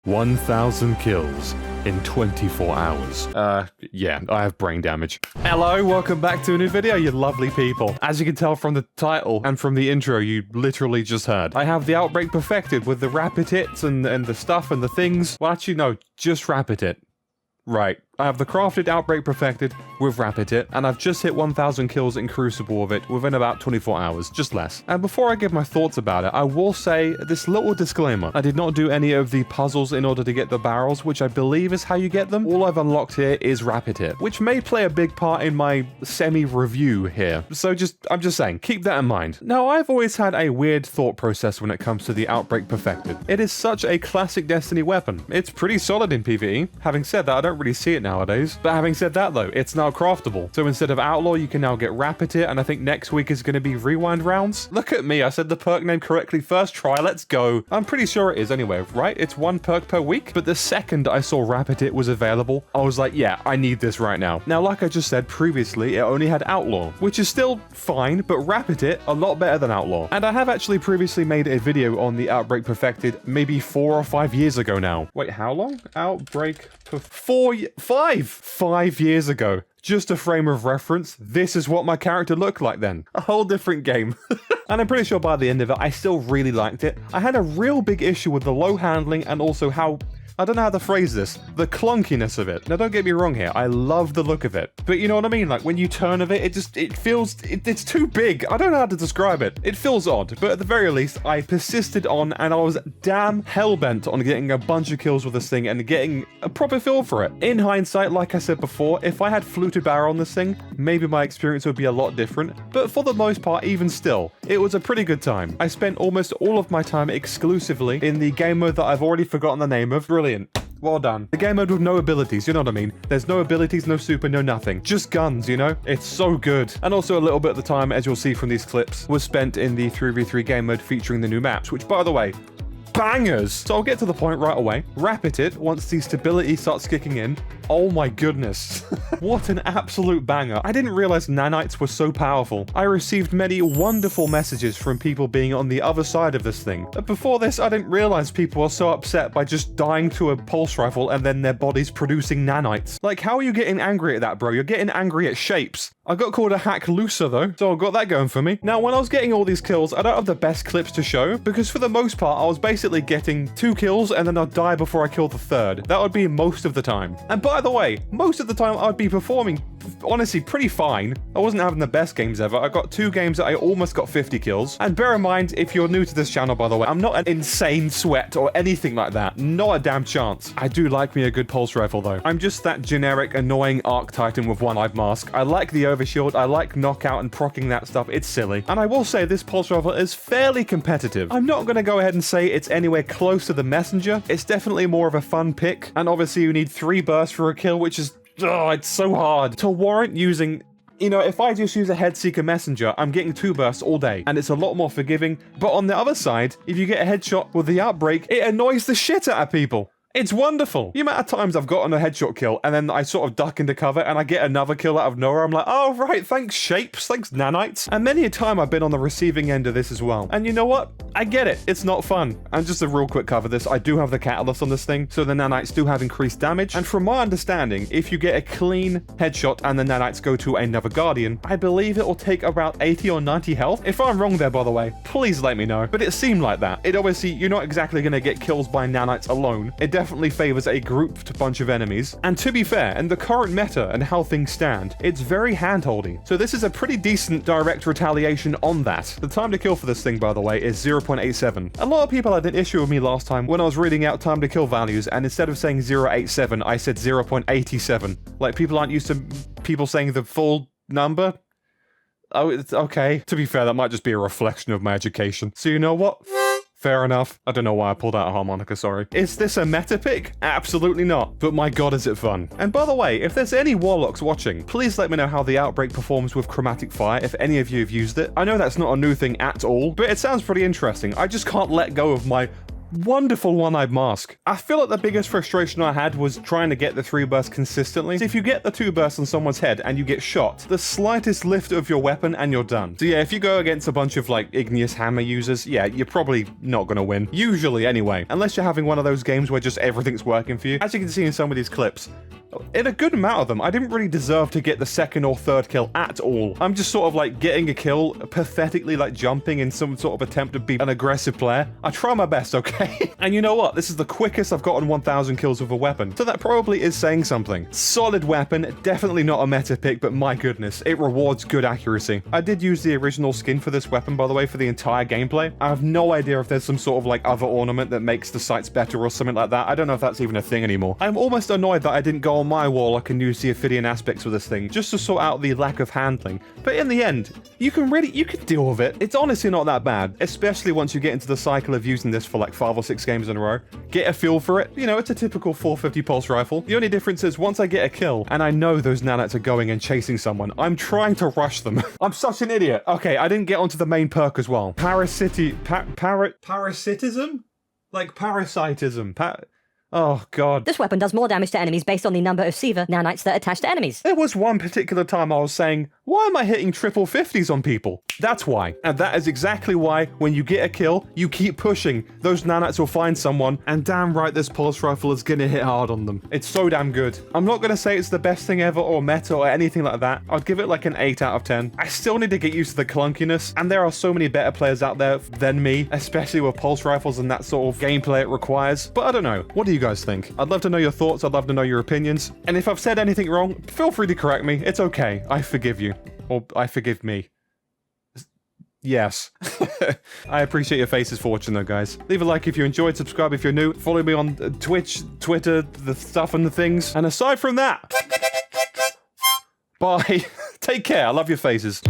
1,000 kills in 24 hours. Yeah, I have brain damage. Hello, welcome back to a new video, you lovely people. As you can tell from the title and from the intro you literally just heard, I have the Outbreak Perfected with the rapid hits and the stuff and the things. Well, actually, no, just rapid hit. Right. I have the crafted Outbreak Perfected with Rapid Hit, and I've just hit 1,000 kills in Crucible with it within about 24 hours, just less. And before I give my thoughts about it, I will say this little disclaimer. I did not do any of the puzzles in order to get the barrels, which I believe is how you get them. All I've unlocked here is Rapid Hit, which may play a big part in my semi-review here. So I'm just saying, keep that in mind. Now, I've always had a weird thought process when it comes to the Outbreak Perfected. It is such a classic Destiny weapon. It's pretty solid in PvE. Having said that, I don't really see it nowadays. But having said that though, it's now craftable. So instead of Outlaw, you can now get Rapid Hit, and I think next week is going to be Rewind rounds. Look at me, I said the perk name correctly first try, let's go. I'm pretty sure it is anyway, right? It's one perk per week. But the second I saw Rapid Hit was available, I was like, yeah, I need this right now. Now, like I just said previously, it only had Outlaw, which is still fine, but Rapid Hit, a lot better than Outlaw. And I have actually previously made a video on the Outbreak Perfected maybe 4 or 5 years ago now. Wait, how long? Outbreak 5 years ago. Just a frame of reference, this is what my character looked like then. A whole different game. And I'm pretty sure by the end of it, I still really liked it. I had a real big issue with the low handling and also how, I don't know how to phrase this, the clunkiness of it. Now don't get me wrong here, I love the look of it. But you know what I mean? Like when you turn of it, it's too big. I don't know how to describe it. It feels odd, but at the very least, I persisted on and I was damn hell-bent on getting a bunch of kills with this thing and getting a proper feel for it. In hindsight, like I said before, if I had fluted barrel on this thing, maybe my experience would be a lot different. But for the most part, even still, it was a pretty good time. I spent almost all of my time exclusively in the game mode that I've already forgotten the name of. Brilliant. Well done. The game mode with no abilities, you know what I mean? There's no abilities, no super, no nothing. Just guns, you know? It's so good. And also a little bit of the time, as you'll see from these clips, was spent in the 3v3 game mode featuring the new maps, which, by the way, bangers! So I'll get to the point right away. Rapid Hit, once the stability starts kicking in. Oh my goodness. What an absolute banger. I didn't realize nanites were so powerful. I received many wonderful messages from people being on the other side of this thing. But before this, I didn't realize people are so upset by just dying to a pulse rifle and then their bodies producing nanites. Like, how are you getting angry at that, bro? You're getting angry at shapes. I got called a hack looser though, so I got that going for me. Now, when I was getting all these kills, I don't have the best clips to show, because for the most part, I was basically getting 2 kills and then I'd die before I killed the third. That would be most of the time. And by the way, most of the time I'd be performing, honestly, pretty fine. I wasn't having the best games ever. I got 2 games that I almost got 50 kills. And bear in mind, if you're new to this channel, by the way, I'm not an insane sweat or anything like that. Not a damn chance. I do like me a good pulse rifle though. I'm just that generic, annoying Arc Titan with one-eyed mask. I like the overshield. I like knockout and proccing that stuff. It's silly. And I will say this pulse rifle is fairly competitive. I'm not going to go ahead and say it's anywhere close to the Messenger. It's definitely more of a fun pick. And obviously you need 3 bursts for a kill, which is, oh, it's so hard to warrant using. You know, if I just use a Headseeker Messenger, I'm getting 2 bursts all day, and it's a lot more forgiving. But on the other side, if you get a headshot with the Outbreak, it annoys the shit out of people. It's wonderful. The amount of times I've gotten a headshot kill and then I sort of duck into cover and I get another kill out of nowhere. I'm like, oh, right, thanks shapes, thanks nanites. And many a time I've been on the receiving end of this as well. And you know what? I get it. It's not fun. And just a real quick cover this, I do have the catalyst on this thing, so the nanites do have increased damage. And from my understanding, if you get a clean headshot and the nanites go to another Guardian, I believe it will take about 80 or 90 health. If I'm wrong there, by the way, please let me know. But it seemed like that. It obviously, you're not exactly going to get kills by nanites alone. It definitely favors a grouped bunch of enemies. And to be fair, in the current meta and how things stand, it's very handholdy. So this is a pretty decent direct retaliation on that. The time to kill for this thing, by the way, is 0.87. A lot of people had an issue with me last time when I was reading out time to kill values, and instead of saying 0.87, I said 0.87. Like, people aren't used to people saying the full number. Oh, it's okay. To be fair, that might just be a reflection of my education. So you know what? Fair enough. I don't know why I pulled out a harmonica, sorry. Is this a meta pick? Absolutely not. But my god, is it fun. And by the way, if there's any Warlocks watching, please let me know how the Outbreak performs with Chromatic Fire if any of you have used it. I know that's not a new thing at all, but it sounds pretty interesting. I just can't let go of my Wonderful one-eyed mask. I feel like the biggest frustration I had was trying to get the 3 bursts consistently. So if you get the 2 bursts on someone's head and you get shot, the slightest lift of your weapon and you're done. So yeah, if you go against a bunch of like igneous hammer users, yeah, you're probably not gonna win. Usually anyway, unless you're having one of those games where just everything's working for you. As you can see in some of these clips, in a good amount of them, I didn't really deserve to get the 2nd or 3rd kill at all. I'm just sort of like getting a kill, pathetically like jumping in some sort of attempt to be an aggressive player. I try my best, okay? And you know what? This is the quickest I've gotten 1,000 kills with a weapon. So that probably is saying something. Solid weapon, definitely not a meta pick, but my goodness, it rewards good accuracy. I did use the original skin for this weapon, by the way, for the entire gameplay. I have no idea if there's some sort of like other ornament that makes the sights better or something like that. I don't know if that's even a thing anymore. I'm almost annoyed that I didn't go on my wall. I can use the Ophidian aspects of this thing just to sort out the lack of handling. But in the end, you can deal with it. It's honestly not that bad, especially once you get into the cycle of using this for like 5 or 6 games in a row. Get a feel for it. You know, it's a typical 450 pulse rifle. The only difference is once I get a kill and I know those nanites are going and chasing someone, I'm trying to rush them. I'm such an idiot. Okay, I didn't get onto the main perk as well. Parasitism? Like parasitism. Oh, God. This weapon does more damage to enemies based on the number of Siva nanites that attach to enemies. There was one particular time I was saying, why am I hitting triple 50s on people? That's why. And that is exactly why when you get a kill, you keep pushing. Those nanites will find someone, and damn right this pulse rifle is gonna hit hard on them. It's so damn good. I'm not gonna say it's the best thing ever or meta or anything like that. I'd give it like an 8 out of 10. I still need to get used to the clunkiness, and there are so many better players out there than me, especially with pulse rifles and that sort of gameplay it requires. But I don't know. What do you guys think? I'd love to know your thoughts. I'd love to know your opinions. And if I've said anything wrong, feel free to correct me. It's okay. I forgive you. Or I forgive me. Yes. I appreciate your faces for watching though, guys. Leave a like if you enjoyed, subscribe if you're new, follow me on Twitch, Twitter, the stuff and the things. And aside from that, bye. Take care. I love your faces.